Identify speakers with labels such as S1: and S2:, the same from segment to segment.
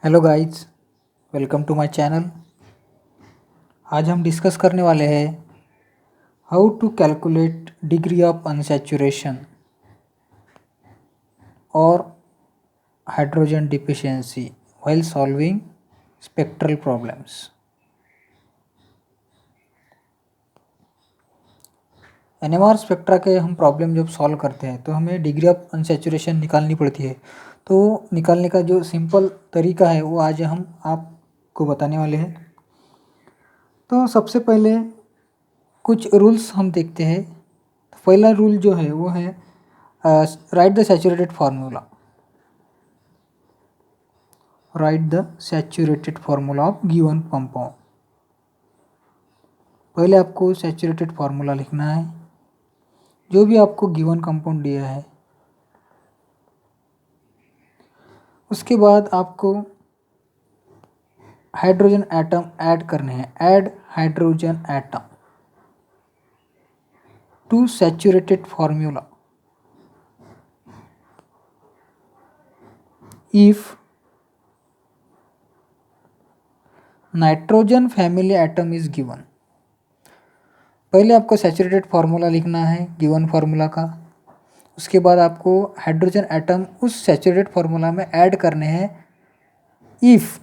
S1: Hello guys, welcome to my channel. आज हम discuss करने वाले हैं how to calculate degree of unsaturation और hydrogen deficiency while solving spectral problems. NMR spectra के हम प्रॉब्लम जब सॉल्व करते हैं तो हमें डिग्री ऑफ अनसैचुरेशन निकालनी पड़ती है। तो निकालने का जो सिंपल तरीका है वो आज हम आपको बताने वाले हैं। तो सबसे पहले कुछ रूल्स हम देखते हैं। पहला रूल जो है वो है right the saturated formula. Right the saturated formula of given compound. पहले आपको सैचुरेटेड फार्मूला लिखना है जो भी आपको गिवन कंपाउंड दिया है। उसके बाद आपको हाइड्रोजन एटम ऐड करने हैं। Add hydrogen atom to saturated formula if nitrogen family atom is given. पहले आपको सैचुरेटेड फार्मूला लिखना है गिवन फार्मूला का। उसके बाद आपको हाइड्रोजन एटम उस सैचुरेटेड फार्मूला में ऐड करने हैं if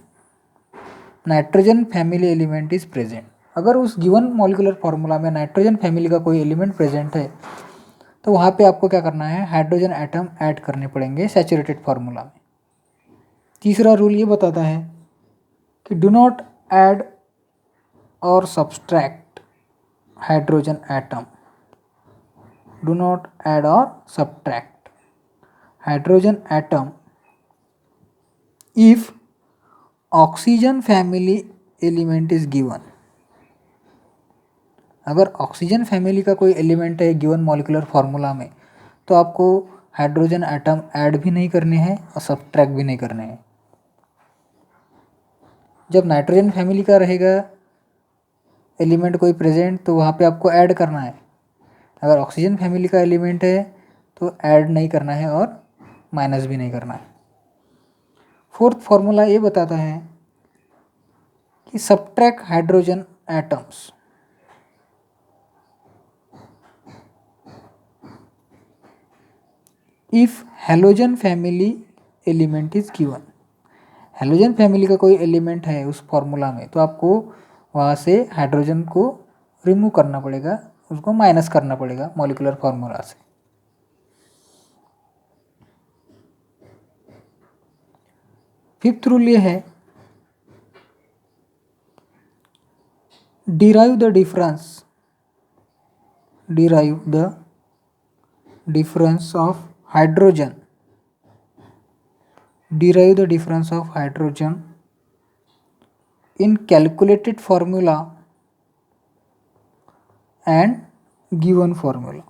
S1: nitrogen family element is present. अगर उस गिवन मॉलिक्यूलर फार्मूला में नाइट्रोजन फैमिली का कोई एलिमेंट प्रेजेंट है तो वहाँ पे आपको क्या करना है, हाइड्रोजन एटम ऐड करने पड़ेंगे सैचुरेटेड फार्मूला में। तीसरा रूल ये बताता है कि डू नॉट ऐड और subtract hydrogen atom. Do not add और subtract hydrogen atom if oxygen family element is given. अगर ऑक्सीजन फैमिली का कोई एलिमेंट है गिवन मॉलिक्यूलर फार्मूला में तो आपको हाइड्रोजन एटम ऐड भी नहीं करने हैं और सब्ट्रैक्ट भी नहीं करने हैं। जब नाइट्रोजन फैमिली का रहेगा एलिमेंट कोई प्रेजेंट तो वहाँ पे आपको ऐड करना है। अगर ऑक्सीजन फैमिली का एलिमेंट है तो ऐड नहीं करना है और माइनस भी नहीं करना है। फोर्थ फार्मूला ये बताता है कि subtract hydrogen atoms if halogen family element is given. Halogen family का कोई एलिमेंट है उस फार्मूला में तो आपको वहाँ से हाइड्रोजन को रिमूव करना पड़ेगा, उसको माइनस करना पड़ेगा मॉलिक्यूलर फार्मूला से। फिफ्थ रूल ये है derive the difference of hydrogen in calculated formula and given formula।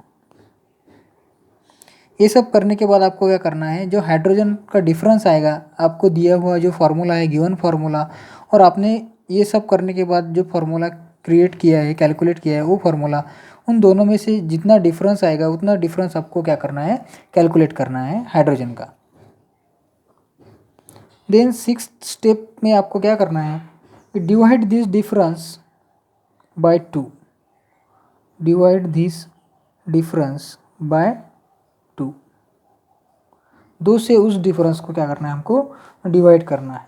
S1: ये सब करने के बाद आपको क्या करना है, जो हाइड्रोजन का डिफरेंस आएगा आपको दिया हुआ जो फार्मूला है गिवन फार्मूला, और आपने ये सब करने के बाद जो फार्मूला क्रिएट किया है कैलकुलेट किया है वो फार्मूला, उन दोनों में से जितना डिफरेंस आएगा उतना डिफरेंस आपको क्या करना है, कैलकुलेट करना है हाइड्रोजन का। देन सिक्स्थ स्टेप में आपको क्या करना है, divide this difference bye 2। Divide this difference bye 2। 2 से उस डिफरेंस को क्या करना है, हमको डिवाइड करना है।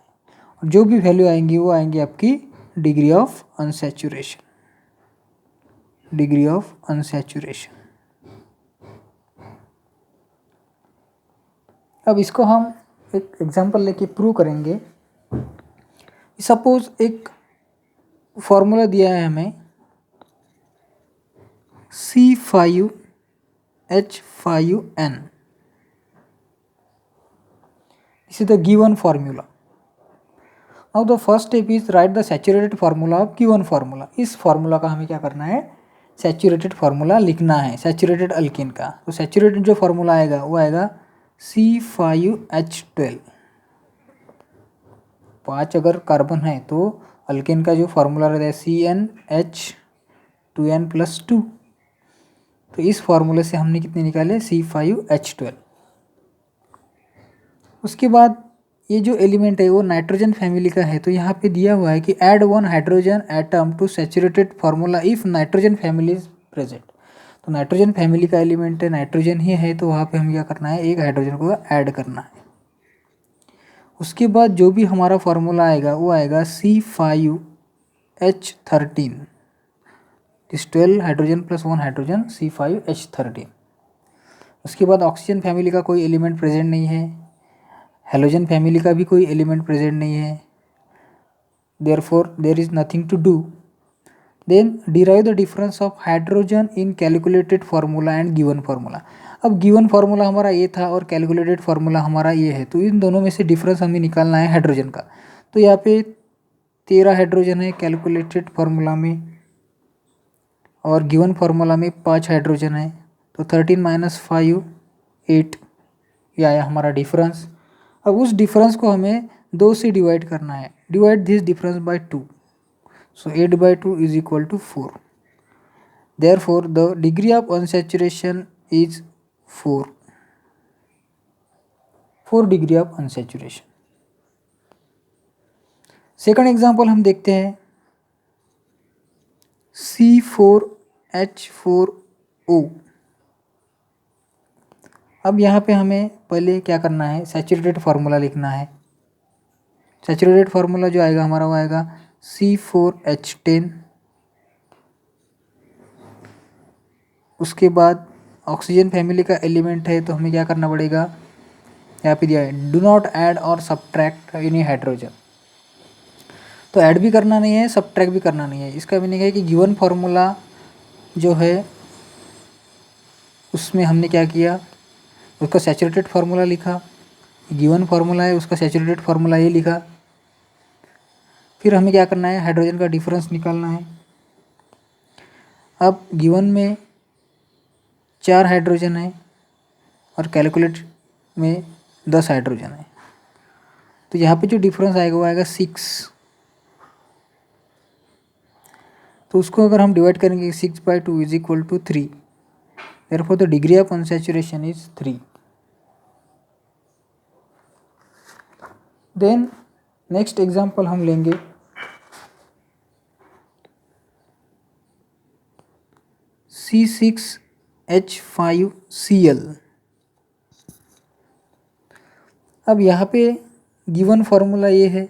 S1: और जो भी वैल्यू आएंगी वो आएंगी आपकी degree of unsaturation. Degree of unsaturation. अब इसको हम एक एग्जांपल लेके प्रूव करेंगे। सपोज एक फॉर्मूला दिया है हमें C5H5N। This is the given formula. Now the first step is write the saturated formula of given formula। इस फार्मूला का हमें क्या करना है, सैचुरेटेड फार्मूला लिखना है सैचुरेटेड अल्केन का। तो सैचुरेटेड जो फार्मूला आएगा वो आएगा C5H12। 5 अगर कार्बन है तो अल्केन का जो फार्मूला रहता है CnH2n+2। तो इस फार्मूले से हमने कितने निकाले, C5H12। उसके बाद ये जो एलिमेंट है वो नाइट्रोजन फैमिली का है, तो यहाँ पे दिया हुआ है कि add one hydrogen atom to saturated formula if nitrogen family is present. तो नाइट्रोजन फैमिली का एलिमेंट है, नाइट्रोजन ही है, तो वहाँ पे हमें क्या करना है, एक हाइड्रोजन को ऐड करना है। उसके बाद जो भी हमारा फार्मूला आएगा वो आएगा C5H13, इस 12 हाइड्रोजन प्लस 1 हाइड्रोजन C5H13। उसके बाद ऑक्सीजन फैमिली का कोई एलिमेंट प्रेजेंट नहीं है, हेलोजन फैमिली का भी कोई एलिमेंट प्रेजेंट नहीं है, therefore there is nothing to do. Then derive the difference of hydrogen in calculated formula and given formula. अब गिवन फार्मूला हमारा ये था और कैलकुलेटेड फार्मूला हमारा ये है, तो इन दोनों में से डिफरेंस हमें निकालना है हाइड्रोजन का। तो यहाँ पे 13 हाइड्रोजन है कैलकुलेटेड फार्मूला में, और गिवन फार्मूला में 5 हाइड्रोजन है, तो 13 माइनस 5 8, ये आया हमारा डिफरेंस। अब उस डिफरेंस को हमें 2 से डिवाइड करना है, divide this difference bye 2, so 8/2 is equal to 4. Therefore, the degree of unsaturation is 4. 4 degree of unsaturation. Second example हम देखते हैं C4H4O। अब यहाँ पे हमें पहले क्या करना है, सैचुरेटेड फार्मूला लिखना है। सैचुरेटेड फार्मूला जो आएगा हमारा वो आएगा C4H10। उसके बाद ऑक्सीजन फैमिली का एलिमेंट है, तो हमें क्या करना पड़ेगा, यहाँ पे दिया है डू नॉट ऐड और सब्ट्रैक्ट एनी हाइड्रोजन। तो ऐड भी करना नहीं है, सब्ट्रैक्ट भी करना नहीं है। इसका मीनिंग है कि गिवन फार्मूला जो है उसमें हमने क्या किया, उसका सैचुरेटेड फार्मूला लिखा, गिवन फार्मूला है उसका सैचुरेटेड फार्मूला ये लिखा। फिर हमें क्या करना है, हाइड्रोजन का डिफरेंस निकालना है। अब गिवन में 4 हाइड्रोजन है और कैलकुलेट में 10 हाइड्रोजन है, तो यहाँ पे जो डिफरेंस आएगा वो आएगा 6। तो उसको अगर हम डिवाइड करेंगे 6/2 is equal to 3, therefore the degree of unsaturation is 3। Then next example हम लेंगे C6H5Cl। अब यहाँ पे गिवन फार्मूला ये है,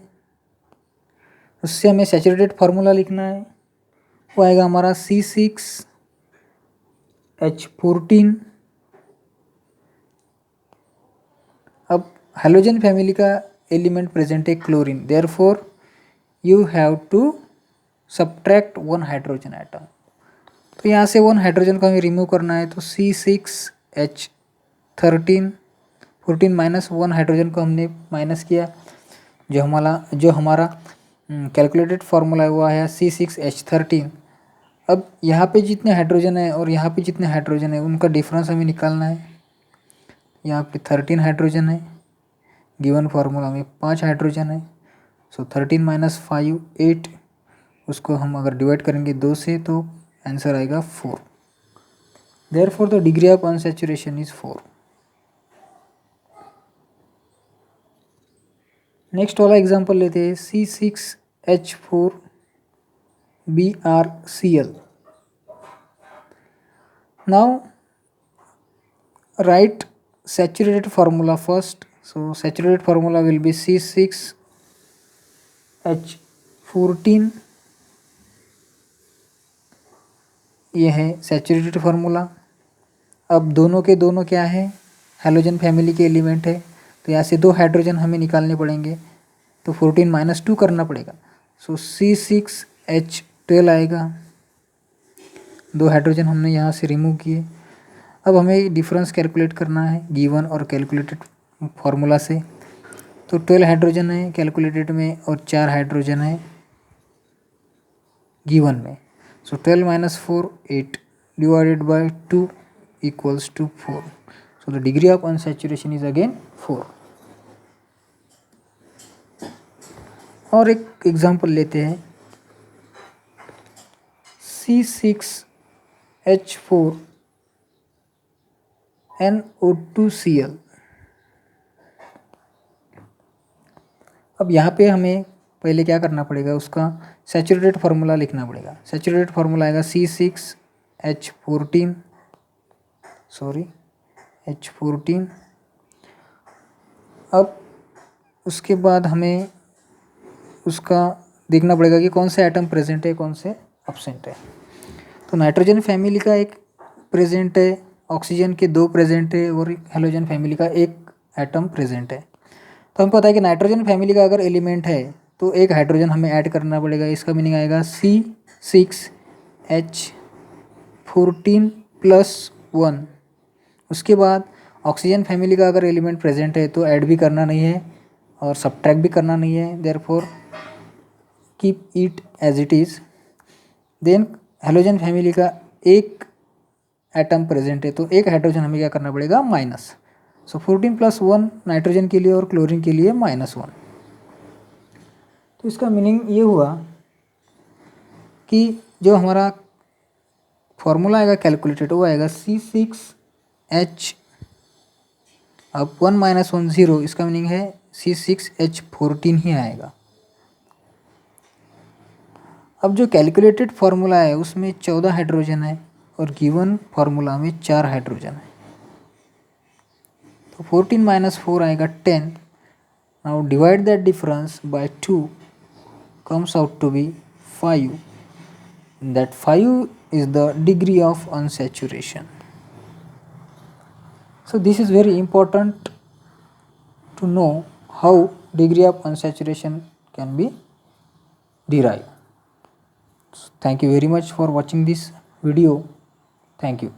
S1: उससे हमें सैचुरेटेड फार्मूला लिखना है, वो आएगा हमारा C6H14। अब हेलोजन फैमिली का एलिमेंट प्रेजेंट है chlorine, therefore you have to subtract 1 hydrogen atom. तो यहाँ से 1 हाइड्रोजन को हमें रिमूव करना है, तो C6H13 14 माइनस 1 हाइड्रोजन को हमने माइनस किया, जो हमारा कैलकुलेटेड फार्मूला हुआ है C6H13। अब यहाँ पे जितने हाइड्रोजन है और यहाँ पे जितने हाइड्रोजन है उनका डिफरेंस हमें निकालना है। यहाँ पे 13 हाइड्रोजन है, गिवन फार्मूला में 5 हाइड्रोजन है, सो 13 माइनस 5 8, उसको हम अगर डिवाइड करेंगे 2 से तो आंसर आएगा 4। Therefore the degree of unsaturation is 4। Next वाला एग्जांपल लेते हैं C6H4BrCl। Now right saturated formula first, so saturated formula will be C6H14। ये है सैचुरेटेड फार्मूला। अब दोनों के दोनों क्या है, हेलोजन फैमिली के एलिमेंट है, तो यहाँ से 2 हाइड्रोजन हमें निकालने पड़ेंगे, तो 14 माइनस 2 करना पड़ेगा, सो C6H12 आएगा। 2 हाइड्रोजन हमने यहाँ से रिमूव किए। अब हमें डिफरेंस कैलकुलेट करना है गिवन और कैलकुलेटेड फार्मूला से, तो 12 हाइड्रोजन है कैलकुलेटेड में और 4 हाइड्रोजन है गिवन में, so 12 minus 4 8 divided by 2 equals to 4, so the degree of unsaturation is again 4। और एक एग्जांपल लेते हैं C6H4NO2Cl। अब यहाँ पे हमें पहले क्या करना पड़ेगा, उसका सैचुरेटेड फार्मूला लिखना पड़ेगा। सैचुरेटेड फार्मूला आएगा C6H14 H14। अब उसके बाद हमें उसका देखना पड़ेगा कि कौन से एटम प्रेजेंट है, कौन से एब्सेंट है। तो नाइट्रोजन फैमिली का एक प्रेजेंट है, ऑक्सीजन के 2 प्रेजेंट है और हेलोजन फैमिली का 1 एटम प्रेजेंट है। तो हमें पता है कि नाइट्रोजन फैमिली का अगर एलिमेंट है तो एक हाइड्रोजन हमें ऐड करना पड़ेगा। इसका मीनिंग आएगा C6H14+1। उसके बाद ऑक्सीजन फैमिली का अगर एलिमेंट प्रेजेंट है तो ऐड भी करना नहीं है और सब्ट्रैक्ट भी करना नहीं है, therefore keep it as it is. Then halogen family का 1 एटम प्रेजेंट है तो एक हाइड्रोजन हमें क्या करना पड़ेगा, माइनस। सो 14+1 नाइट्रोजन के लिए और क्लोरीन के लिए -1। तो इसका मीनिंग ये हुआ कि जो हमारा फॉर्मूला आएगा कैलकुलेटेड वो आएगा C6H, अब 1 - 1 0, इसका मीनिंग है C6H14 ही आएगा। अब जो कैलकुलेटेड फार्मूला है उसमें 14 हाइड्रोजन है और गिवन फार्मूला में 4 हाइड्रोजन है। तो 14 - 4 आएगा 10। Now divide that difference bye 2 comes out to be 5. That 5 is the degree of unsaturation. So this is very important to know how degree of unsaturation can be derived. Thank you very much for watching this video. Thank you.